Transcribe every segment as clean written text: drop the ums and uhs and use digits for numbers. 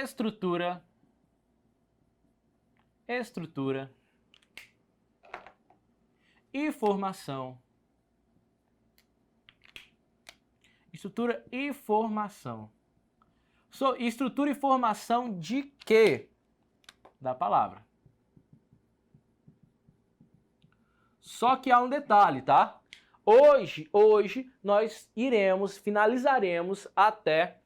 estrutura, e formação. Estrutura e formação. Estrutura e formação de quê? Da palavra. Só que há um detalhe, tá? Hoje nós finalizaremos até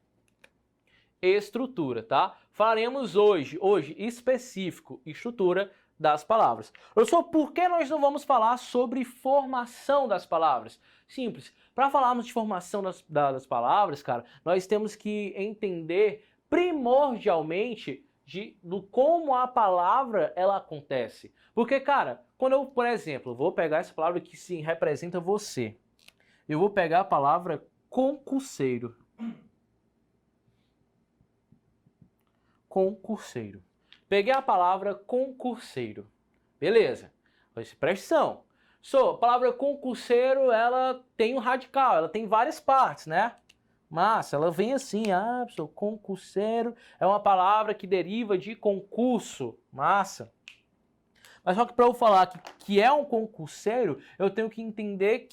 estrutura, tá? Falaremos hoje específico, estrutura das palavras. Professor, por que nós não vamos falar sobre formação das palavras? Simples. Para falarmos de formação das palavras, cara, nós temos que entender primordialmente do como a palavra ela acontece. Porque, cara, quando eu, por exemplo, vou pegar essa palavra que se representa você, eu vou pegar a palavra concurseiro. Concurseiro. Peguei a palavra concurseiro. Beleza. Presta atenção. A palavra concurseiro, ela tem um radical, ela tem várias partes, né? Massa, ela vem assim, professor, concurseiro é uma palavra que deriva de concurso. Massa. Mas só que para eu falar que é um concurseiro, eu tenho que entender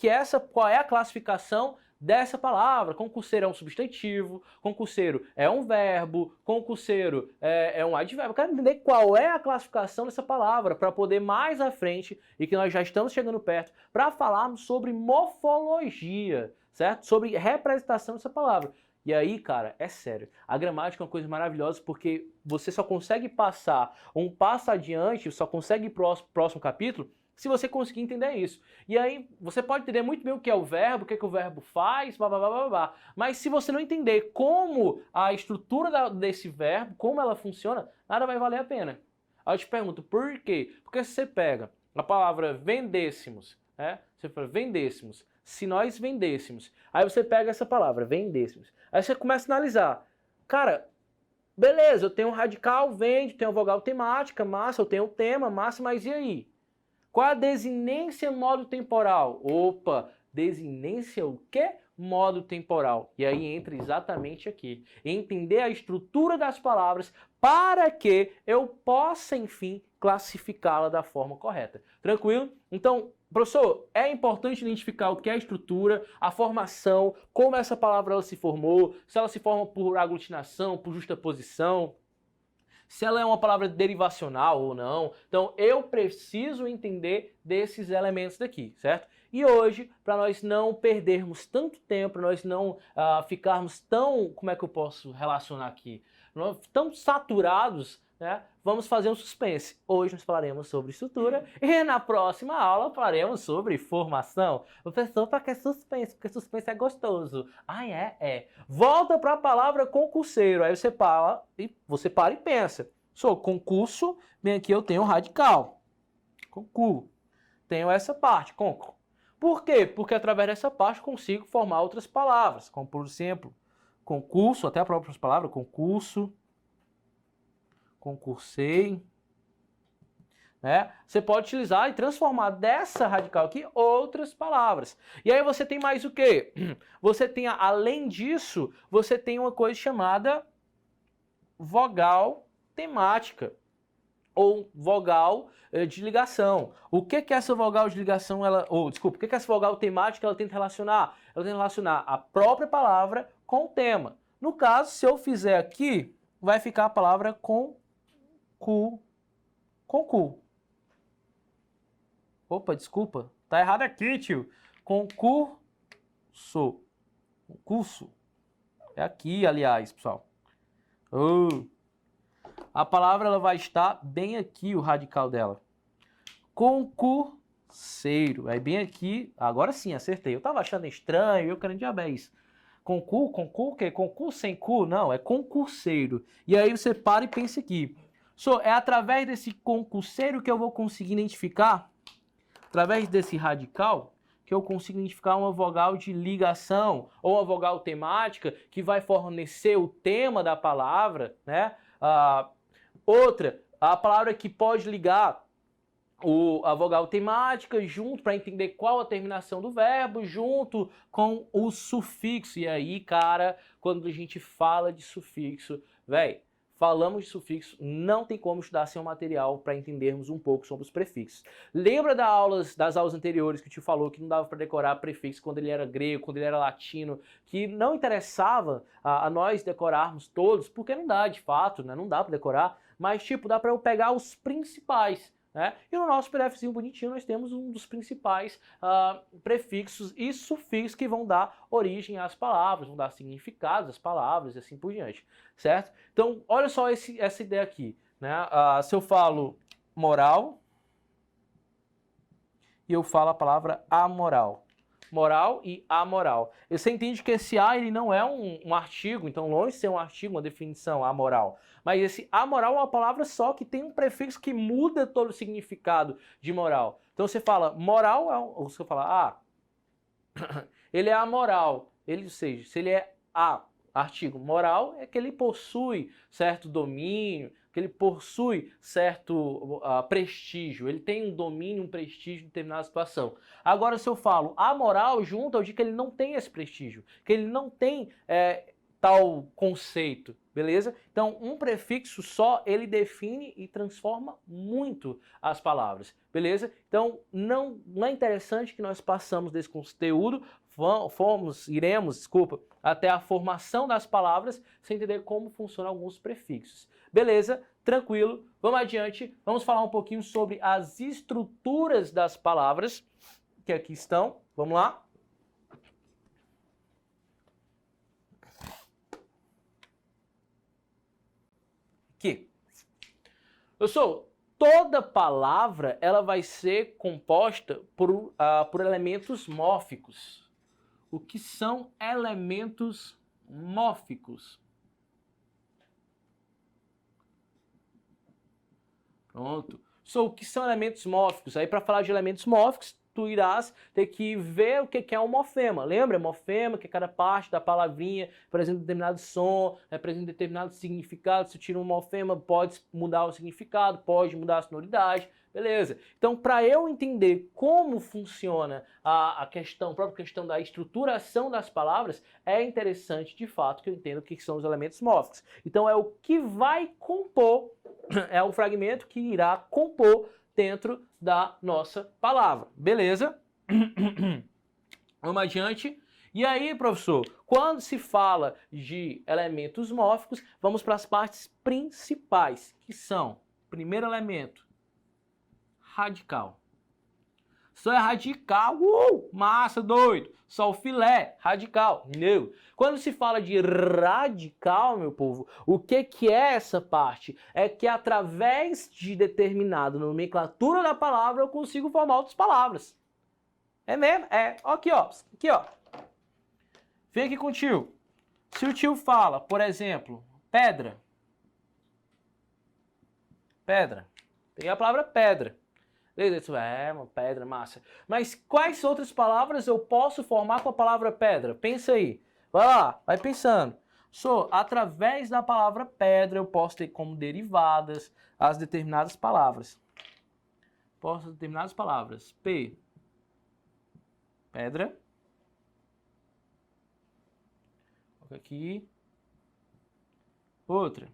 qual é a classificação dessa palavra. Concurseiro é um substantivo, concurseiro é um verbo, concurseiro é um advérbio. Eu quero entender qual é a classificação dessa palavra para poder mais à frente, e que nós já estamos chegando perto, para falarmos sobre morfologia, certo? Sobre representação dessa palavra. E aí, cara, é sério, a gramática é uma coisa maravilhosa porque você só consegue passar um passo adiante, só consegue ir para o próximo capítulo se você conseguir entender isso. E aí você pode entender muito bem o que é o verbo, o que o verbo faz, blá, blá, blá, blá, blá. Mas se você não entender como a estrutura desse verbo, como ela funciona, nada vai valer a pena. Aí eu te pergunto, por quê? Porque se você pega a palavra vendêssemos, né? Você fala vendêssemos, se nós vendêssemos. Aí você pega essa palavra, vendêssemos. Aí você começa a analisar. Cara, beleza, eu tenho um radical, vende, tenho uma vogal temática, massa, eu tenho um tema, massa, mas e aí? Qual a desinência modo temporal? Opa, desinência o quê? Modo temporal. E aí entra exatamente aqui. Entender a estrutura das palavras para que eu possa, enfim, classificá-la da forma correta. Tranquilo? Então, professor, é importante identificar o que é a estrutura, a formação, como essa palavra ela se formou, se ela se forma por aglutinação, por justaposição, se ela é uma palavra derivacional ou não. Então, eu preciso entender desses elementos daqui, certo? E hoje, para nós não perdermos tanto tempo, para nós não ficarmos tão, como é que eu posso relacionar aqui? Tão saturados, né? Vamos fazer um suspense. Hoje nós falaremos sobre estrutura e na próxima aula falaremos sobre formação. O professor, para que suspense? Porque suspense é gostoso. Ah, é? Volta para a palavra concurseiro. Aí você para e pensa. Concurso, bem aqui eu tenho radical. Concurso. Tenho essa parte, concurso. Por quê? Porque através dessa parte consigo formar outras palavras, como por exemplo, concurso, até a própria palavra, concurso, concursei, né? Você pode utilizar e transformar dessa radical aqui outras palavras. E aí você tem mais o quê? Você tem, além disso, você tem uma coisa chamada vogal temática ou vogal de ligação. O que que essa vogal de ligação, o que que essa vogal temática ela tenta relacionar? Ela tenta relacionar a própria palavra com o tema. No caso, se eu fizer aqui, vai ficar a palavra concurso. Opa, desculpa. Tá errado aqui, tio. Concurso. Concurso. É aqui, aliás, pessoal. A palavra ela vai estar bem aqui, o radical dela. Concurseiro. É bem aqui. Agora sim, acertei. Eu tava achando estranho, eu querendo diabéis. Concurso, o quê? Concurso sem cu? Não, é concurseiro. E aí você para e pensa aqui. É através desse concurseiro que eu vou conseguir identificar, através desse radical, que eu consigo identificar uma vogal de ligação ou uma vogal temática que vai fornecer o tema da palavra, né? Outra, a palavra que pode ligar a vogal temática junto para entender qual a terminação do verbo junto com o sufixo. E aí, cara, quando a gente fala de sufixo, velho, falamos de sufixo, não tem como estudar sem um material para entendermos um pouco sobre os prefixos. Lembra das aulas anteriores que o tio falou que não dava para decorar prefixo quando ele era grego, quando ele era latino, que não interessava a nós decorarmos todos, porque não dá de fato, né? Não dá para decorar, mas tipo, dá para eu pegar os principais. Né? E no nosso PDFzinho bonitinho nós temos um dos principais prefixos e sufixos que vão dar origem às palavras, vão dar significados às palavras e assim por diante, certo? Então, olha só essa ideia aqui, né? Se eu falo moral e eu falo a palavra amoral. Moral e amoral. Você entende que esse A ele não é um artigo, então longe de ser um artigo, uma definição, amoral. Mas esse amoral é uma palavra só que tem um prefixo que muda todo o significado de moral. Então você fala moral, ou você fala ele é amoral. Ele, ou seja, se ele é artigo moral, é que ele possui certo domínio, que ele possui certo prestígio, ele tem um domínio, um prestígio em determinada situação. Agora, se eu falo amoral junto, eu digo que ele não tem esse prestígio, que ele não tem tal conceito, beleza? Então, um prefixo só, ele define e transforma muito as palavras, beleza? Então, não é interessante que nós passamos desse conteúdo, iremos, até a formação das palavras, sem entender como funcionam alguns prefixos. Beleza? Tranquilo. Vamos adiante. Vamos falar um pouquinho sobre as estruturas das palavras que aqui estão. Vamos lá? Aqui. Toda palavra ela vai ser composta por elementos mórficos. O que são elementos mórficos? Pronto. O que são elementos mórficos? Aí, para falar de elementos mórficos, tu irás ter que ver o que é um morfema. Lembra? Morfema, que cada parte da palavrinha representa um determinado som, representa um determinado significado. Se tira um morfema, pode mudar o significado, pode mudar a sonoridade. Beleza. Então, para eu entender como funciona a própria questão da estruturação das palavras, é interessante, de fato, que eu entenda o que são os elementos mórficos. Então, é o que vai compor, é o fragmento que irá compor dentro da nossa palavra. Beleza? Vamos adiante. E aí, professor, quando se fala de elementos mórficos, vamos para as partes principais, que são, primeiro elemento, radical. Só é radical, massa, doido. Só o filé, radical, não. Quando se fala de radical, meu povo, o que é essa parte? É que através de determinada nomenclatura da palavra eu consigo formar outras palavras. É mesmo? É. Aqui, ó. Aqui, ó. Vem aqui com o tio. Se o tio fala, por exemplo, pedra. Pedra. Tem a palavra pedra. Uma pedra, massa. Mas quais outras palavras eu posso formar com a palavra pedra? Pensa aí. Vai lá, vai pensando. Através da palavra pedra, eu posso ter como derivadas as determinadas palavras. Determinadas palavras. Pedra. Aqui. Outra.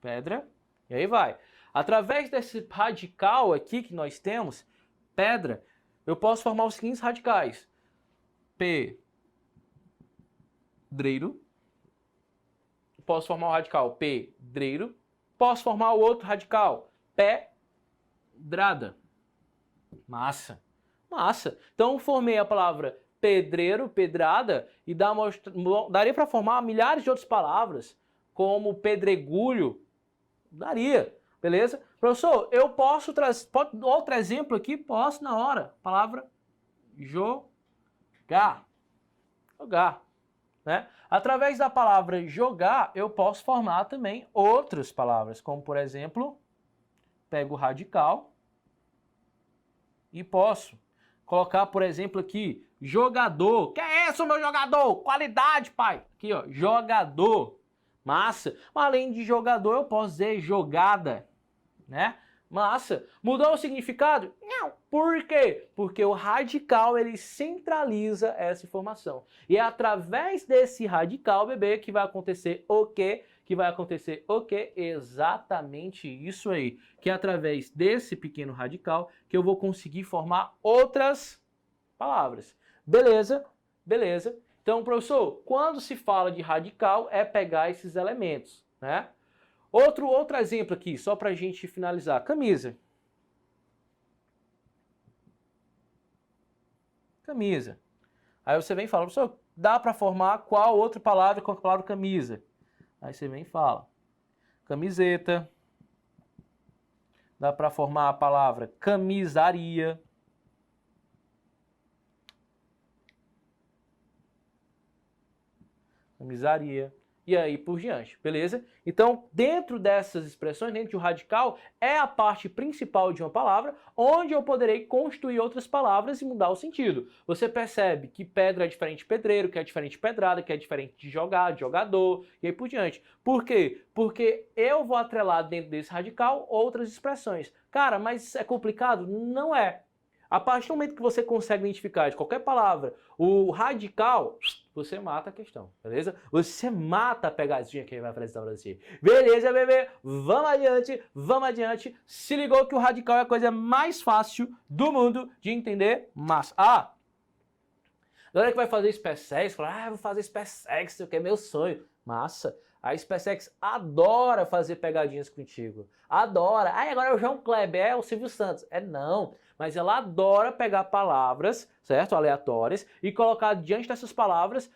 Pedra. E aí vai. Através desse radical aqui que nós temos, pedra, eu posso formar os seguintes radicais. Pedreiro. Posso formar o radical pedreiro. Posso formar o outro radical pedrada. Massa. Massa. Então, formei a palavra pedreiro, pedrada, e daria para formar milhares de outras palavras, como pedregulho. Daria. Beleza? Professor, eu posso trazer outro exemplo aqui? Posso na hora. Palavra jogar. Jogar. Né? Através da palavra jogar, eu posso formar também outras palavras, como por exemplo, pego o radical e posso colocar, por exemplo, aqui, jogador. Que é isso, meu jogador? Qualidade, pai. Aqui, ó, jogador. Massa. Mas além de jogador, eu posso dizer jogada, né? Massa. Mudou o significado? Não. Por quê? Porque o radical, ele centraliza essa informação. E é através desse radical, bebê, que vai acontecer o quê? que vai acontecer o quê? Exatamente isso aí, que é através desse pequeno radical que eu vou conseguir formar outras palavras. Beleza? Beleza. Então, professor, quando se fala de radical, é pegar esses elementos, né? Outro exemplo aqui, só para a gente finalizar. Camisa. Camisa. Aí você vem e fala, professor, dá para formar qual outra palavra com a palavra camisa? Aí você vem e fala, camiseta. Dá para formar a palavra camisaria. Camisaria. E aí por diante, beleza? Então, dentro dessas expressões, dentro do radical, é a parte principal de uma palavra, onde eu poderei construir outras palavras e mudar o sentido. Você percebe que pedra é diferente de pedreiro, que é diferente de pedrada, que é diferente de jogar, de jogador, e aí por diante. Por quê? Porque eu vou atrelar dentro desse radical outras expressões. Cara, mas é complicado? Não é. A partir do momento que você consegue identificar de qualquer palavra o radical, você mata a questão, beleza? Você mata a pegadinha que vai apresentar pra você. Beleza, bebê? Vamos adiante, vamos adiante. Se ligou que o radical é a coisa mais fácil do mundo de entender, mas... a galera que vai fazer SpaceX, fala, vou fazer SpaceX, isso que é meu sonho. Massa. A SpaceX adora fazer pegadinhas contigo. Adora. Agora é o João Kleber, é o Silvio Santos. Não. Mas ela adora pegar palavras, certo? Aleatórias, e colocar diante dessas palavras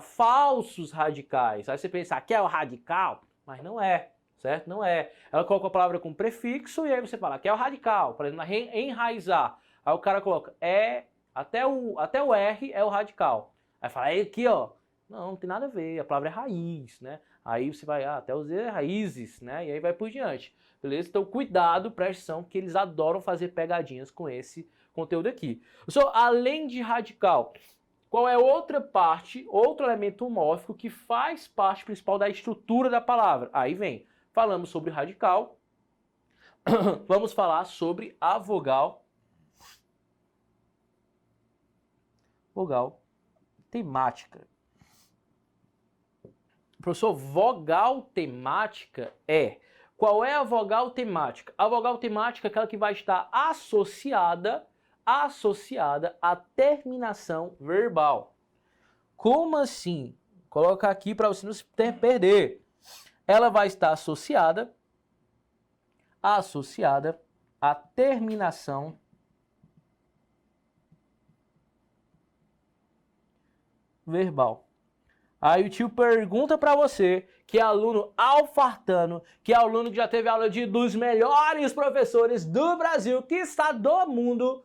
falsos radicais. Aí você pensa, aqui é o radical? Mas não é, certo? Não é. Ela coloca a palavra com prefixo e aí você fala, aqui é o radical. Por exemplo, enraizar. Aí o cara coloca, até o R é o radical. Aí fala, aqui ó. Não tem nada a ver, a palavra é raiz, né? Aí você vai, até os raízes, né? E aí vai por diante, beleza? Então cuidado, preste atenção, que eles adoram fazer pegadinhas com esse conteúdo aqui. Além de radical, qual é outra parte, outro elemento mórfico que faz parte principal da estrutura da palavra? Aí vem, falamos sobre radical, vamos falar sobre a vogal temática. Professor, vogal temática qual é a vogal temática? A vogal temática é aquela que vai estar associada à terminação verbal. Como assim? Vou colocar aqui para você não perder. Ela vai estar associada à terminação verbal. Aí o tio pergunta para você, que é aluno alfartano, que é aluno que já teve aula dos melhores professores do Brasil, que está do mundo,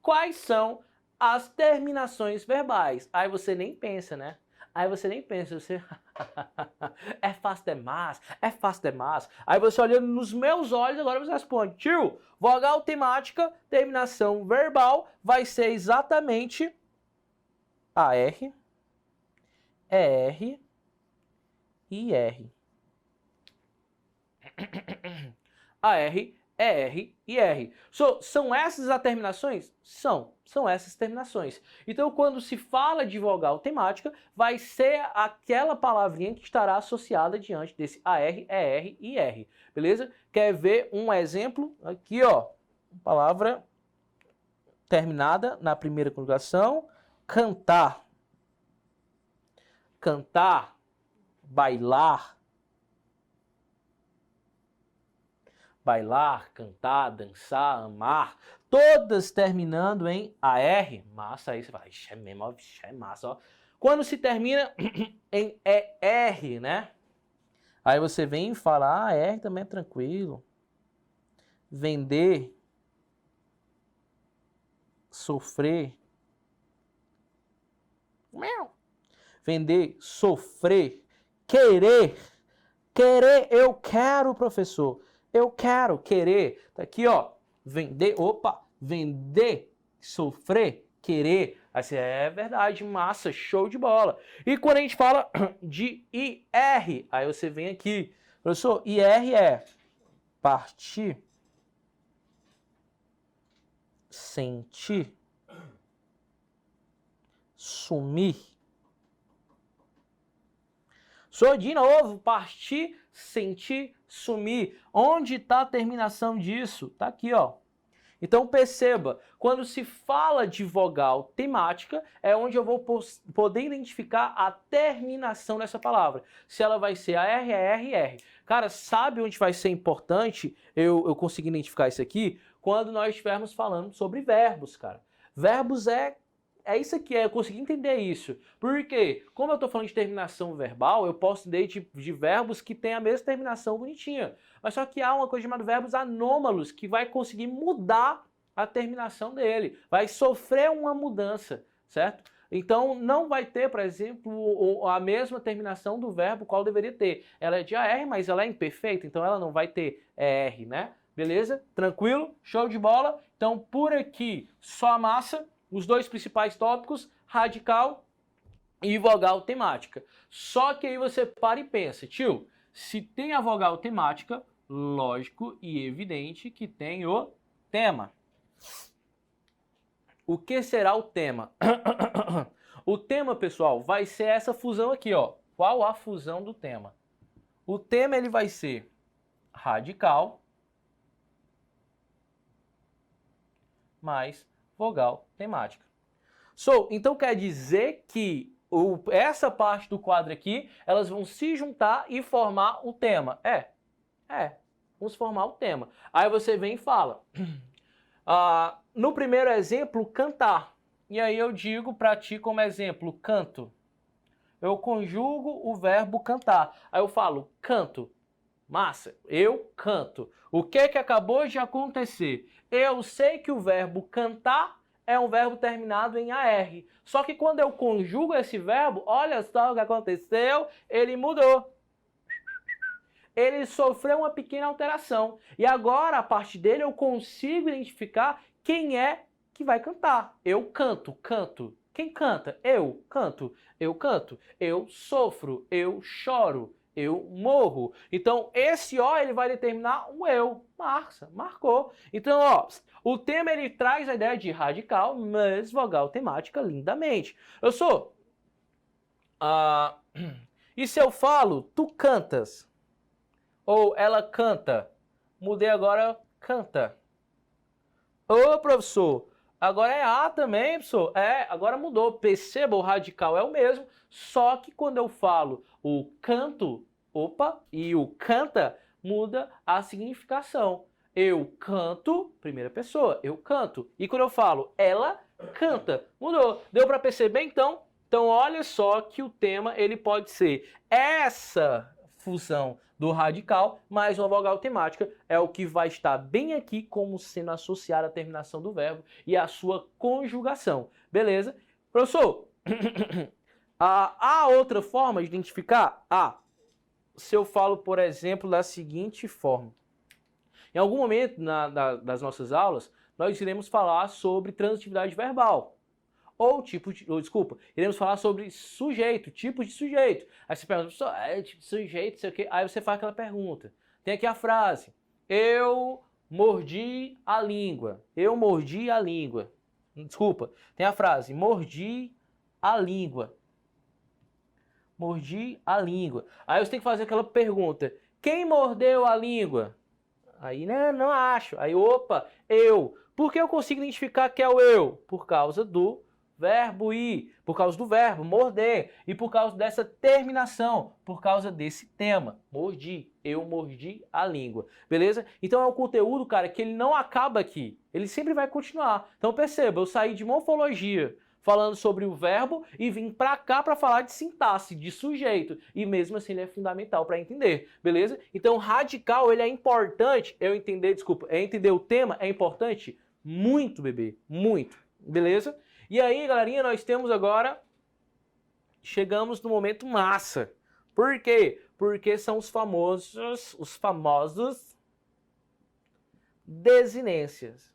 quais são as terminações verbais. Aí você nem pensa, né? Você... é fácil demais. Aí você olhando nos meus olhos, agora você responde, tio, vogal temática, terminação verbal, vai ser exatamente a R, ER e R. AR, ER e R. São essas as terminações? São essas terminações. Então, quando se fala de vogal temática, vai ser aquela palavrinha que estará associada diante desse AR, ER e R. Beleza? Quer ver um exemplo? Aqui, ó. Palavra terminada na primeira conjugação. Cantar. Cantar, bailar, cantar, dançar, amar, todas terminando em AR, massa, aí você fala, é mesmo, é massa, ó. Quando se termina em ER, né? Aí você vem e fala, R também é tranquilo. Vender, sofrer, vender, sofrer, querer, eu quero, professor, eu quero, querer, tá aqui, ó, vender, sofrer, querer, assim, é verdade, massa, show de bola. E quando a gente fala de IR, aí você vem aqui, professor, IR é partir, sentir, sumir. Sou de novo, partir, sentir, sumir. Onde está a terminação disso? Está aqui, ó. Então perceba, quando se fala de vogal temática, é onde eu vou poder identificar a terminação dessa palavra. Se ela vai ser a R, R, R. Cara, sabe onde vai ser importante eu conseguir identificar isso aqui? Quando nós estivermos falando sobre verbos, cara. Verbos é isso aqui, eu consegui entender isso. Porque, como eu estou falando de terminação verbal, eu posso entender de verbos que têm a mesma terminação bonitinha. Mas só que há uma coisa chamada verbos anômalos, que vai conseguir mudar a terminação dele. Vai sofrer uma mudança, certo? Então, não vai ter, por exemplo, a mesma terminação do verbo qual deveria ter. Ela é de AR, mas ela é imperfeita, então ela não vai ter ER, né? Beleza? Tranquilo? Show de bola? Então, por aqui, só a massa. Os dois principais tópicos, radical e vogal temática. Só que aí você para e pensa, tio, se tem a vogal temática, lógico e evidente que tem o tema. O que será o tema? O tema, pessoal, vai ser essa fusão aqui, ó. Qual a fusão do tema? O tema ele vai ser radical mais vogal temática. Então quer dizer que essa parte do quadro aqui, elas vão se juntar e formar o tema. Vamos formar o tema. Aí você vem e fala, no primeiro exemplo, cantar. E aí eu digo para ti como exemplo, canto. Eu conjugo o verbo cantar. Aí eu falo, canto. Massa, eu canto. O que acabou de acontecer? Eu sei que o verbo cantar é um verbo terminado em AR. Só que quando eu conjugo esse verbo, olha só o que aconteceu, ele mudou. Ele sofreu uma pequena alteração. E agora, a partir dele, eu consigo identificar quem é que vai cantar. Eu canto, canto. Quem canta? Eu canto, eu canto. Eu sofro, eu choro. Eu morro. Então, esse O ele vai determinar o eu. Marcou. Então, ó, o tema ele traz a ideia de radical, mas vogal temática lindamente. E se eu falo, tu cantas? Ou ela canta? Mudei agora, canta. Ô, professor, agora é A também, professor. Agora mudou. Perceba, o radical é o mesmo, só que quando eu falo o canto, e o canta, muda a significação. Eu canto, primeira pessoa, eu canto. E quando eu falo ela canta, mudou. Deu para perceber então? Então olha só que o tema ele pode ser essa fusão do radical mais uma vogal temática é o que vai estar bem aqui como sendo associado à terminação do verbo e à sua conjugação. Beleza? Professor, há outra forma de identificar? Se eu falo, por exemplo, da seguinte forma. Em algum momento das nossas aulas, nós iremos falar sobre transitividade verbal. Iremos falar sobre sujeito, tipos de sujeito. Aí você pergunta, professor, tipo de sujeito, sei o quê. Aí você faz aquela pergunta. Tem aqui a frase, eu mordi a língua. Eu mordi a língua. Desculpa, tem a frase, mordi a língua. Mordi a língua. Aí você tem que fazer aquela pergunta, quem mordeu a língua? Aí, né, não acho. Aí, eu. Por que eu consigo identificar que é o eu? Por causa do verbo ir, por causa do verbo morder e por causa dessa terminação, por causa desse tema, mordi, eu mordi a língua, beleza? Então é um conteúdo, cara, que ele não acaba aqui, ele sempre vai continuar. Então perceba, eu saí de morfologia falando sobre o verbo e vim pra cá para falar de sintaxe, de sujeito, e mesmo assim ele é fundamental para entender, beleza? Então radical, ele é importante, entender o tema é importante? Muito, bebê, muito, beleza? E aí, galerinha, nós temos agora, chegamos no momento massa. Por quê? Porque são os famosos desinências.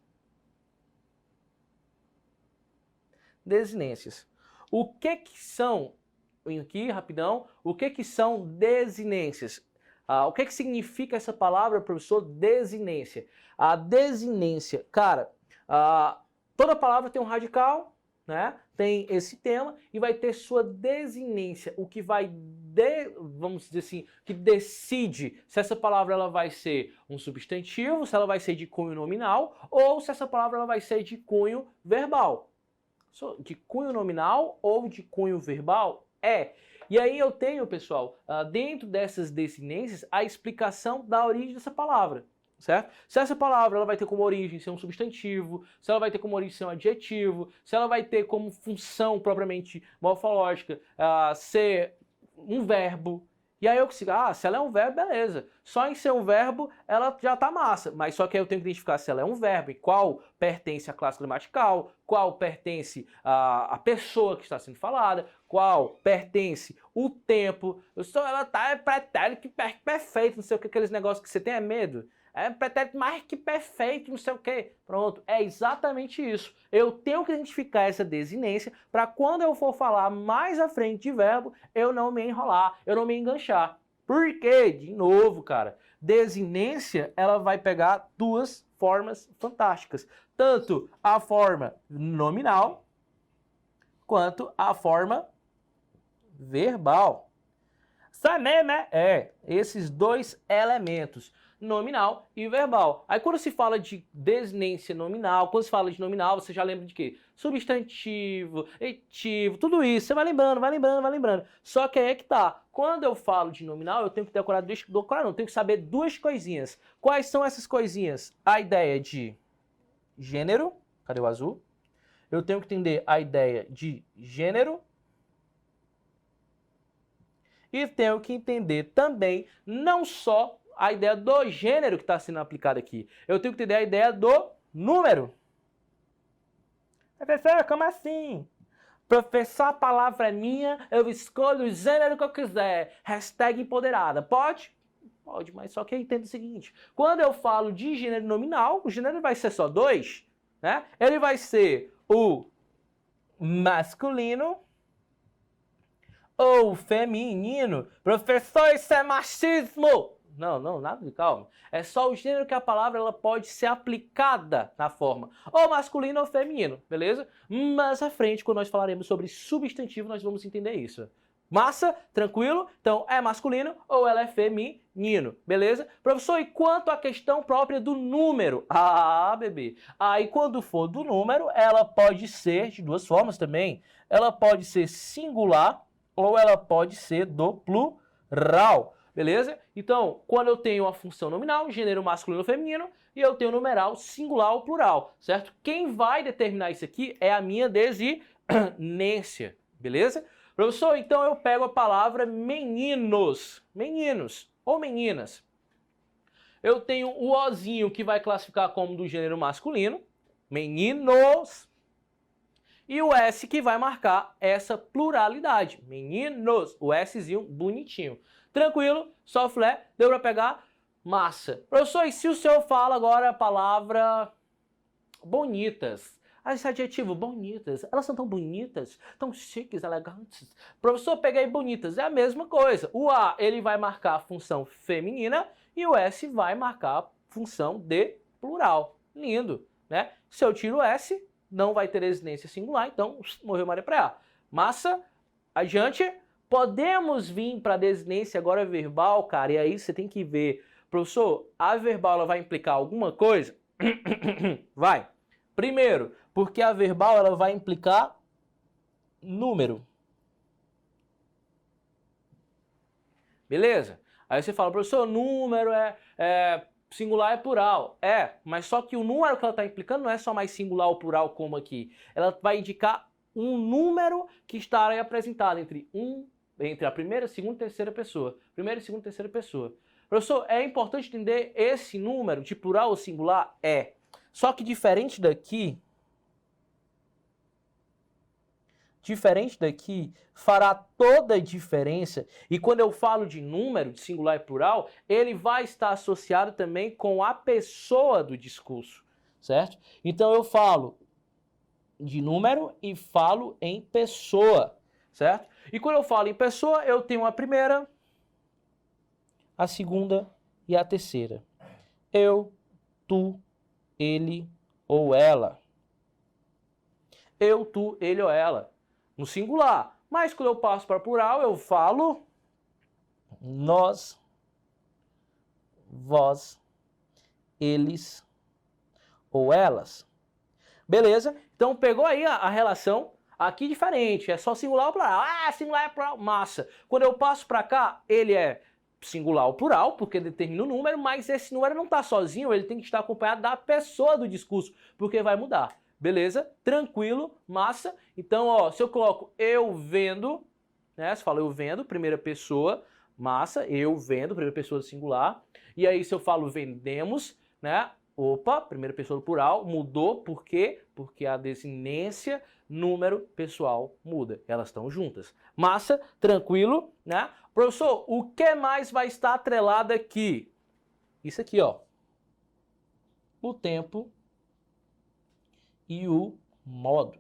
Desinências. O que são, aqui rapidão, o que são desinências? O que significa essa palavra, professor? Desinência. A desinência, cara, toda palavra tem um radical, né? Tem esse tema e vai ter sua desinência, o que vai, vamos dizer assim, que decide se essa palavra ela vai ser um substantivo, se ela vai ser de cunho nominal ou se essa palavra ela vai ser de cunho verbal. De cunho nominal ou de cunho verbal? E aí eu tenho, pessoal, dentro dessas desinências, a explicação da origem dessa palavra. Certo? Se essa palavra ela vai ter como origem ser um substantivo, se ela vai ter como origem ser um adjetivo, se ela vai ter como função propriamente morfológica ser um verbo. E aí eu consigo, se ela é um verbo, beleza. Só em ser um verbo, ela já tá massa. Mas só que aí eu tenho que identificar se ela é um verbo e qual pertence à classe gramatical, qual pertence à pessoa que está sendo falada, qual pertence o tempo. Ela tá pretérito perfeito, não sei o que, aqueles negócios que você tem medo. É pretérito mais que perfeito, não sei o quê. Pronto, é exatamente isso. Eu tenho que identificar essa desinência para quando eu for falar mais à frente de verbo, eu não me enrolar, eu não me enganchar. Por quê? De novo, cara, desinência, ela vai pegar duas formas fantásticas. Tanto a forma nominal, quanto a forma verbal. Sabe mesmo, né? Esses dois elementos, nominal e verbal. Aí quando se fala de desinência nominal, quando se fala de nominal, você já lembra de quê? Substantivo, etivo, tudo isso. Você vai lembrando, vai lembrando, vai lembrando. Só que aí é que tá. Quando eu falo de nominal, eu tenho que decorar tenho que saber duas coisinhas. Quais são essas coisinhas? A ideia de gênero, cadê o azul? Eu tenho que entender a ideia de gênero. E tenho que entender também não só a ideia do gênero que está sendo aplicado aqui. Eu tenho que entender a ideia do número. Professor, como assim? Professor, a palavra é minha, eu escolho o gênero que eu quiser. Hashtag empoderada. Pode? Pode, mas só que eu entendo o seguinte. Quando eu falo de gênero nominal, o gênero vai ser só dois, né? Ele vai ser o masculino ou feminino. Professor, isso é machismo! Não, nada de calma. É só o gênero que a palavra ela pode ser aplicada na forma ou masculino ou feminino, beleza? Mais à frente, quando nós falaremos sobre substantivo, nós vamos entender isso. Massa? Tranquilo? Então, é masculino ou ela é feminino, beleza? Professor, e quanto à questão própria do número? Bebê. Aí, quando for do número, ela pode ser de duas formas também. Ela pode ser singular ou ela pode ser do plural, beleza? Então, quando eu tenho a função nominal, gênero masculino ou feminino, e eu tenho numeral singular ou plural, certo? Quem vai determinar isso aqui é a minha desinência, beleza? Professor, então eu pego a palavra meninos, meninos ou meninas. Eu tenho o ozinho que vai classificar como do gênero masculino, meninos, e o S que vai marcar essa pluralidade. Meninos, o Szinho bonitinho. Tranquilo, só flé, deu pra pegar? Massa. Professor, e se o senhor fala agora a palavra bonitas? Esse adjetivo, bonitas, elas são tão bonitas, tão chiques, elegantes. Professor, peguei bonitas, é a mesma coisa. O A, ele vai marcar a função feminina e o S vai marcar a função de plural. Lindo, né? Se eu tiro o S, não vai ter desinência singular, então morreu Maria Praia. Massa, adiante. Podemos vir para a desinência agora verbal, cara, e aí você tem que ver. Professor, a verbal ela vai implicar alguma coisa? Vai. Primeiro, porque a verbal ela vai implicar número. Beleza? Aí você fala, professor, número singular é plural. Mas só que o número que ela está implicando não é só mais singular ou plural como aqui. Ela vai indicar um número que estará apresentado entre a primeira, segunda e terceira pessoa. Primeira, segunda e terceira pessoa. Professor, é importante entender esse número de plural ou singular? Só que diferente daqui, fará toda a diferença. E quando eu falo de número, de singular e plural, ele vai estar associado também com a pessoa do discurso, certo? Então eu falo de número e falo em pessoa, certo? E quando eu falo em pessoa, eu tenho a primeira, a segunda e a terceira. Eu, tu, ele ou ela. eu, tu, ele ou ela, no singular. Mas quando eu passo para plural, eu falo nós, vós, eles ou elas. Beleza? Então pegou aí a relação aqui diferente, é só singular ou plural. Ah, singular é plural, massa. Quando eu passo para cá, ele é singular ou plural, porque determina o número, mas esse número não está sozinho, ele tem que estar acompanhado da pessoa do discurso, porque vai mudar. Beleza? Tranquilo, massa. Então, ó, se eu coloco eu vendo, né? Você fala eu vendo, primeira pessoa, massa, eu vendo, primeira pessoa do singular. E aí se eu falo vendemos, né? Opa, primeira pessoa do plural, mudou, por quê? Porque a desinência, número, pessoal muda, elas estão juntas. Massa, tranquilo, né? Professor, o que mais vai estar atrelado aqui? Isso aqui, ó. O tempo e o modo.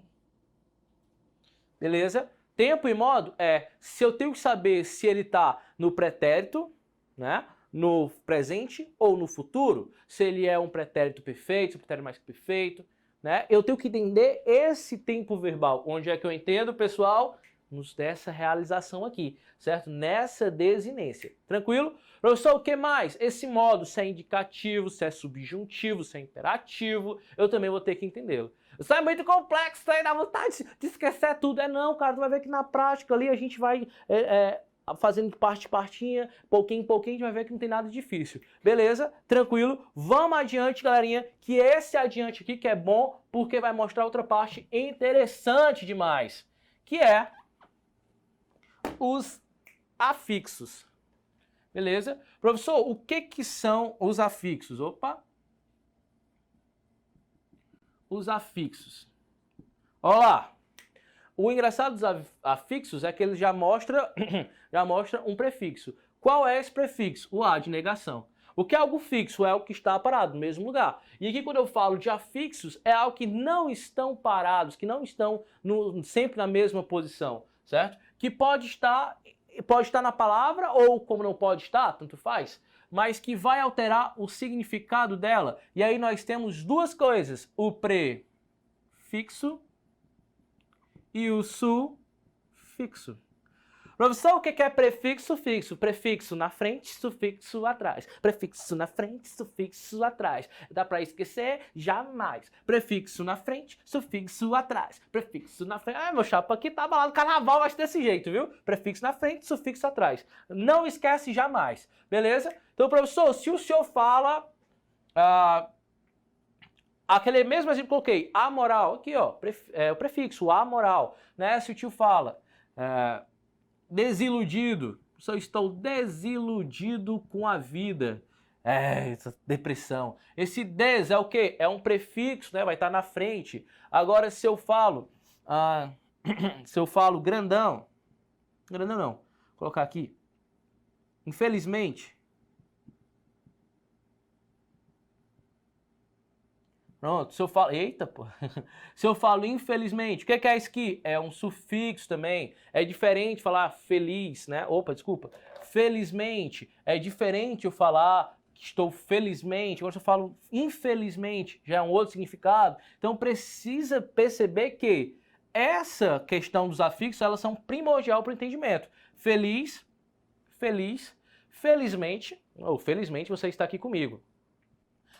Beleza? Tempo e modo é, se eu tenho que saber se ele está no pretérito, né? No presente ou no futuro, se ele é um pretérito perfeito, um pretérito mais que perfeito, né? Eu tenho que entender esse tempo verbal. Onde é que eu entendo, pessoal? Nessa realização aqui, certo? Nessa desinência. Tranquilo? Professor, o que mais? Esse modo, se é indicativo, se é subjuntivo, se é imperativo, eu também vou ter que entendê-lo. Isso é muito complexo, aí dá vontade de esquecer tudo. Não, cara, tu vai ver que na prática ali a gente vai fazendo partinha, pouquinho em pouquinho, a gente vai ver que não tem nada difícil. Beleza? Tranquilo? Vamos adiante, galerinha, que esse adiante aqui que é bom, porque vai mostrar outra parte interessante demais, que é os afixos. Beleza? Professor, o que são os afixos? Opa! Os afixos. Olha lá. O engraçado dos afixos é que ele já mostra um prefixo. Qual é esse prefixo? O a de negação. O que é algo fixo? É algo que está parado no mesmo lugar. E aqui quando eu falo de afixos, é algo que não estão parados, que não estão sempre na mesma posição, certo? Que pode estar na palavra ou como não pode estar, tanto faz, mas que vai alterar o significado dela. E aí nós temos duas coisas, o prefixo e o sufixo. Professor, o que é prefixo, sufixo? Prefixo na frente, sufixo atrás. Prefixo na frente, sufixo atrás. Dá pra esquecer? Jamais. Prefixo na frente, sufixo atrás. Prefixo na frente... Ah, meu chapa, aqui tá abalado, carnaval vai ser desse jeito, viu? Prefixo na frente, sufixo atrás. Não esquece jamais, beleza? Então, professor, se o senhor fala... aquele mesmo exemplo que eu coloquei, amoral, aqui ó, o prefixo, amoral, né? Se o tio fala... desiludido, eu estou desiludido com a vida. Essa depressão. Esse des é o quê? É um prefixo, né? Vai estar na frente. Agora, se eu falo, grandão, grandão não, vou colocar aqui, infelizmente. Pronto, se eu falo... Eita, pô. Se eu falo infelizmente, o que é isso aqui? É um sufixo também. É diferente falar feliz, né? Opa, desculpa. Felizmente. É diferente eu falar que estou felizmente. Agora se eu falo infelizmente, já é um outro significado. Então precisa perceber que essa questão dos afixos, elas são primordial para o entendimento. Feliz, feliz, felizmente, ou felizmente você está aqui comigo.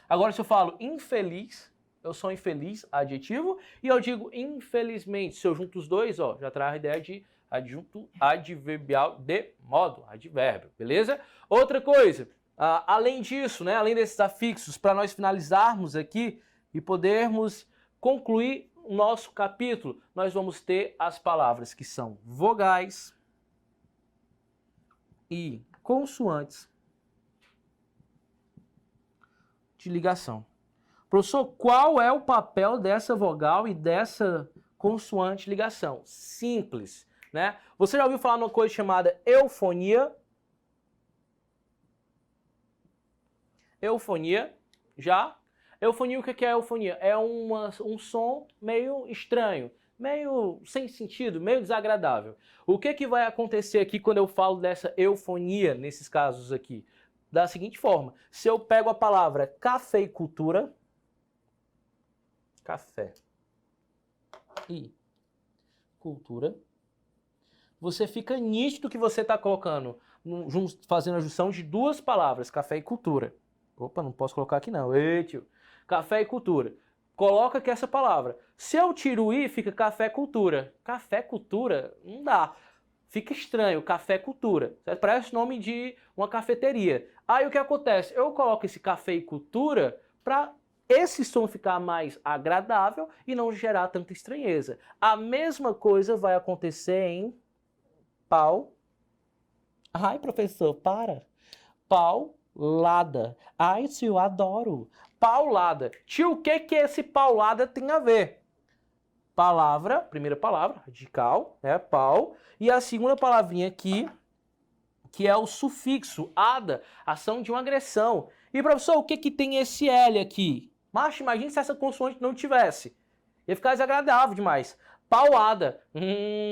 Agora, se eu falo infeliz, eu sou infeliz, adjetivo, e eu digo infelizmente. Se eu junto os dois, ó, já traz a ideia de adjunto adverbial de modo, advérbio, beleza? Outra coisa, além disso, né, além desses afixos, para nós finalizarmos aqui e podermos concluir o nosso capítulo, nós vamos ter as palavras que são vogais e consoantes de ligação. Professor, qual é o papel dessa vogal e dessa consoante de ligação? Simples, né? Você já ouviu falar numa coisa chamada eufonia? Eufonia, já? Eufonia, o que é eufonia? É um som meio estranho, meio sem sentido, meio desagradável. O que vai acontecer aqui quando eu falo dessa eufonia, nesses casos aqui? Da seguinte forma, se eu pego a palavra cafeicultura, café, e cultura. Você fica nítido que você está colocando, fazendo a junção de duas palavras, café e cultura. Opa, não posso colocar aqui não. Ei, tio. Café e cultura. Coloca aqui essa palavra. Se eu tiro o i, fica café cultura. Café cultura? Não dá. Fica estranho, café cultura. Parece o nome de uma cafeteria. Aí o que acontece? Eu coloco esse café e cultura para esse som ficar mais agradável e não gerar tanta estranheza. A mesma coisa vai acontecer em pau. Ai, professor, para. Paulada. Ai, tio, adoro. Paulada. Tio, o que esse paulada tem a ver? Palavra, primeira palavra, radical, né, pau. E a segunda palavrinha aqui, que é o sufixo, ada, ação de uma agressão. E, professor, o que tem esse L aqui? Macho, imagine se essa consoante não tivesse. Ia ficar desagradável demais. Paulada.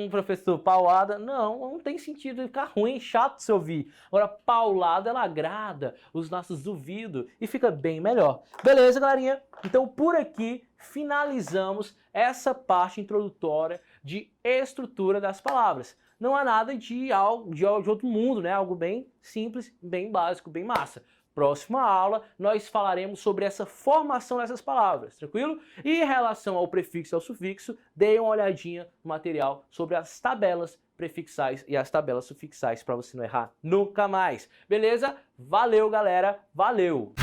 Professor, paulada. Não tem sentido, ficar ruim, chato de se ouvir. Agora, paulada, ela agrada os nossos ouvidos e fica bem melhor. Beleza, galerinha? Então, por aqui, finalizamos essa parte introdutória de estrutura das palavras. Não há nada de outro mundo, né? Algo bem simples, bem básico, bem massa. Próxima aula, nós falaremos sobre essa formação dessas palavras, tranquilo? E em relação ao prefixo e ao sufixo, dê uma olhadinha no material sobre as tabelas prefixais e as tabelas sufixais para você não errar nunca mais. Beleza? Valeu, galera! Valeu!